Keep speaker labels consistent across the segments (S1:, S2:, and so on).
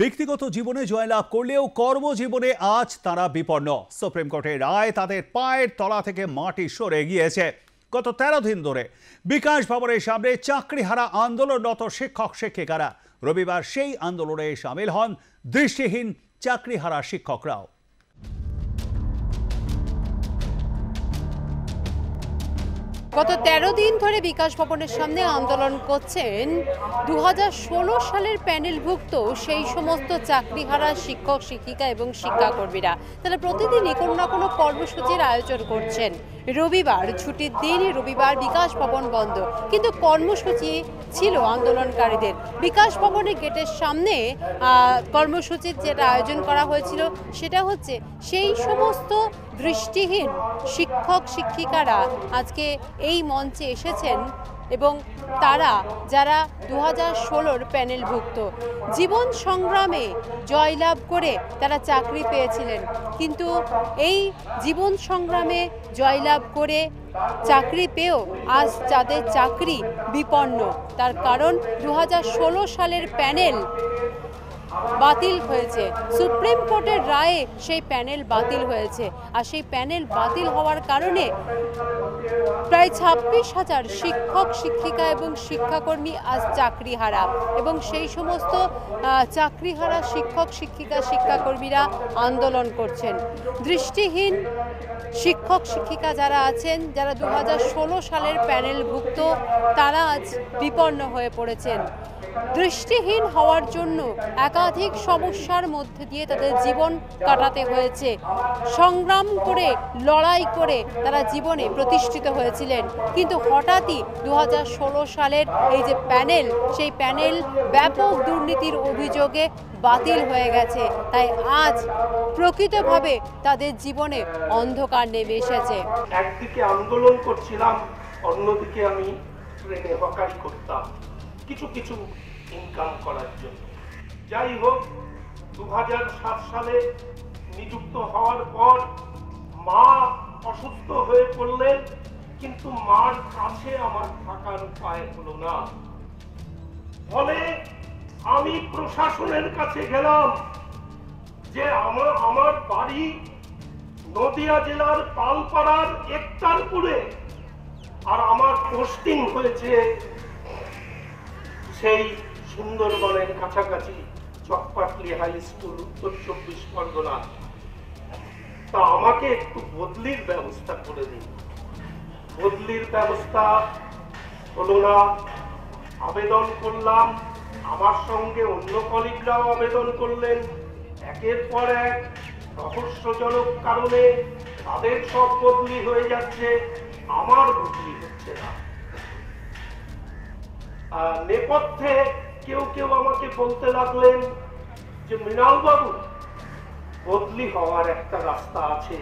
S1: ব্যক্তিগত জীবনে জয়লাভ করলেও কর্মজীবনে আজ তারা বিপন্ন। সুপ্রিম কোর্টের রায় তাদের পায়ের তলা থেকে মাটি সরে গিয়েছে। গত 13 দিন ধরে বিকাশ ভবনের সামনে চাকরিহারা আন্দোলনরত শিক্ষক শিক্ষিকারা। রবিবার সেই আন্দোলনে সামিল হন দৃষ্টিহীন চাকরিহারা শিক্ষকরাও।
S2: গত 13 দিন ধরে বিকাশ ভবনের সামনে আন্দোলন করছেন 2016 সালের প্যানেলভুক্ত সেই সমস্ত চাকরিহারা শিক্ষক শিক্ষিকা এবং শিক্ষাকর্মীরা। তারা প্রতিদিনই কোনো না কোনো কর্মসূচির আয়োজন করছেন। রবিবার ছুটির দিন, রবিবার বিকাশ ভবন বন্ধ, কিন্তু কর্মসূচি ছিল আন্দোলনকারীদের। বিকাশ ভবনের গেটের সামনে কর্মসূচির যেটা আয়োজন করা হয়েছিল সেটা হচ্ছে সেই সমস্ত দৃষ্টিহীন শিক্ষক শিক্ষিকারা আজকে এই মঞ্চে এসেছেন এবং তারা যারা 2016 প্যানেলভুক্ত জীবন সংগ্রামে জয়লাভ করে তারা চাকরি পেয়েছিলেন, কিন্তু এই জীবন সংগ্রামে জয়লাভ করে চাকরি পেয়েও আজ যাদের চাকরি বিপন্ন, তার কারণ 2016 সালের প্যানেল বাতিল হয়েছে। সুপ্রিম কোর্টের রায়ে সেই প্যানেল বাতিল হয়েছে, আর সেই প্যানেল বাতিল হওয়ার কারণে প্রায় 26,000 শিক্ষক শিক্ষিকা এবং শিক্ষাকর্মী আজ চাকরিহারা, এবং সেই সমস্ত চাকরিহারা শিক্ষক শিক্ষিকা শিক্ষাকর্মীরা আন্দোলন করছেন। দৃষ্টিহীন শিক্ষক শিক্ষিকা যারা আছেন, যারা 2016 সালের প্যানেলভুক্ত, তারা আজ বিপন্ন হয়ে পড়েছেন। দৃষ্টিহীন হওয়ার জন্য একাধিক সমস্যার মধ্যে দিয়ে তাদের জীবন কাটাতে হয়েছে। সংগ্রাম করে, লড়াই করে তারা জীবনে প্রতিষ্ঠিত হয়েছিলেন, কিন্তু হঠাৎই 2016 সালের এই যে প্যানেল, সেই প্যানেল ব্যাপক দুর্নীতির অভিযোগে বাতিল হয়ে গেছে। তাই আজ প্রকৃতভাবে তাদের জীবনে অন্ধকার নেমে এসেছে।
S3: একদিকে আন্দোলন করছিলাম, অন্যদিকে আমি ট্রেনে হকারি করতাম কিছু ইনকাম করার জন্য। যাই হোক, 2007 সালে নিযুক্ত হওয়ার পর মা অসুস্থ হয়ে পড়লেন, কিন্তু মার কাছে আমার থাকার উপায় হলো না। ফলে আমি প্রশাসনের কাছে গেলাম যে আমার বাড়ি নদিয়া জেলার পালপাড়ার একতারপুরে, আর আমার পোস্টিং হয়েছে সেই সুন্দরবনের কাছাকাছি চকপাটলি হাই স্কুল, উত্তর 24 পরগনা। তা আমাকে একটু বদলির ব্যবস্থা করে দিন। বদলির ব্যবস্থা হলো না। আবেদন করলাম, আমার সঙ্গে অন্য কলিগরাও আবেদন করলেন। একের পর এক রহস্যজনক কারণে তাদের সব বদলি হয়ে যাচ্ছে, আমার বদলি হচ্ছে না। নেপথ্যে কেউ আমাকে বলতে লাগলেন যে মৃণাল বাবু, বদলি হওয়ার একটা রাস্তা আছে,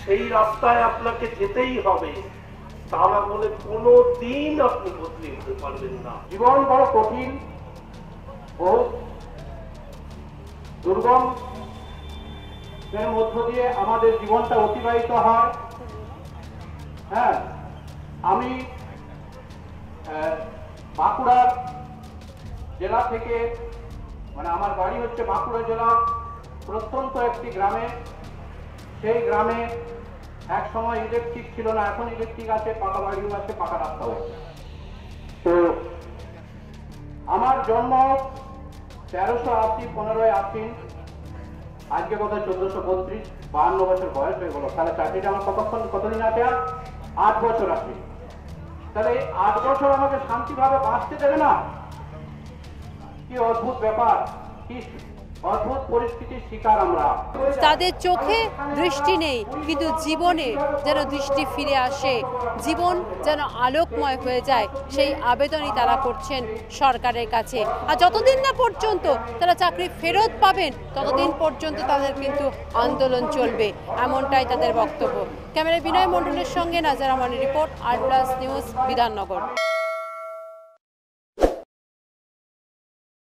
S3: সেই রাস্তায় আপনাকে যেতেই হবে, তা না বলে কোনো দিন আপনি বদলি হতে পারবেন না। জীবন বড় কঠিন, বহু দুর্গম এর মধ্য দিয়ে আমাদের জীবনটা অতিবাহিত হয়। হ্যাঁ, আমি বাঁকুড়ার জেলা থেকে, মানে আমার বাড়ি হচ্ছে বাঁকুড়া জেলার প্রত্যন্ত একটি গ্রামে। সেই গ্রামে এক সময় ইলেকট্রিক ছিল না, এখন ইলেকট্রিক আছে, পাকা বাড়িও আছে, পাকা রাস্তা হয়েছে। তো আমার জন্ম 1380, 15ই আশ্বিন, আজকে বোধ হয় 1432, 52 বছর বয়স হয়ে গেল। তাহলে চাকরিটা আমার কতদিন আছে? আর 8 বছর আছে। তাহলে 8 বছর আমাকে শান্তিভাবে বাঁচতে দেবে না? কি অদ্ভুত ব্যাপার, কি অদ্ভুত পরিস্থিতির শিকার আমরা।
S2: তাদের চোখে দৃষ্টি নেই, কিন্তু জীবনে যেন দৃষ্টি ফিরে আসে, জীবন যেন আলোকময় হয়ে যায়, সেই আবেদনই তারা করছেন সরকারের কাছে। আর যতদিন না পর্যন্ত তারা চাকরি ফেরত পাবেন, ততদিন পর্যন্ত তাদের কিন্তু আন্দোলন চলবে, এমনটাই তাদের বক্তব্য। ক্যামেরায় বিনয় মণ্ডলের সঙ্গে নাজার আমানের রিপোর্ট, আর+ নিউজ, বিধাননগর।